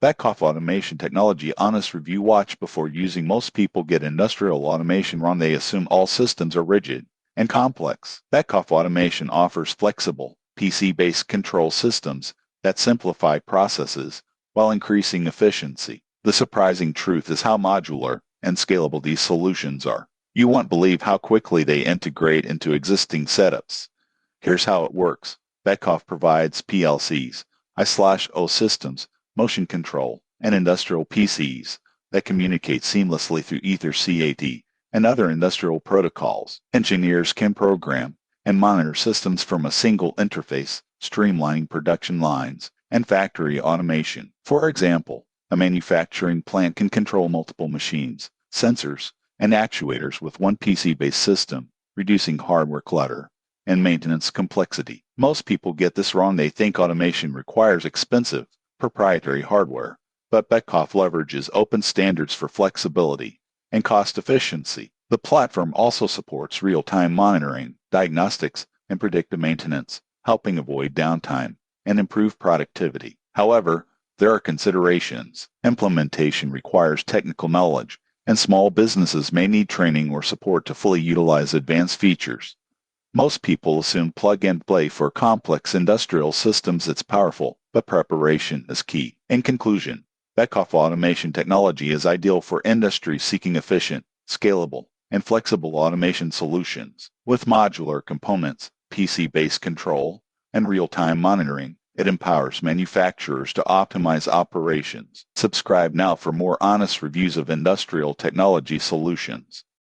Beckhoff Automation Technology Honest Review. Watch before using. Most people get industrial automation wrong. They assume all systems are rigid and complex. Beckhoff Automation offers flexible, PC-based control systems that simplify processes while increasing efficiency. The surprising truth is how modular and scalable these solutions are. You won't believe how quickly they integrate into existing setups. Here's how it works. Beckhoff provides PLCs, I/O systems, motion control, and industrial PCs that communicate seamlessly through Ether/CAT and other industrial protocols. Engineers can program and monitor systems from a single interface, streamlining production lines and factory automation. For example, a manufacturing plant can control multiple machines, sensors, and actuators with one PC-based system, reducing hardware clutter and maintenance complexity. Most people get this wrong. They think automation requires expensive, proprietary hardware, but Beckhoff leverages open standards for flexibility and cost efficiency. The platform also supports real-time monitoring, diagnostics, and predictive maintenance, helping avoid downtime and improve productivity. However, there are considerations. Implementation requires technical knowledge, and small businesses may need training or support to fully utilize advanced features. Most people assume plug-and-play for complex industrial systems. It's powerful, but preparation is key. In conclusion, Beckhoff Automation Technology is ideal for industries seeking efficient, scalable, and flexible automation solutions. With modular components, PC-based control, and real-time monitoring, it empowers manufacturers to optimize operations. Subscribe now for more honest reviews of industrial technology solutions.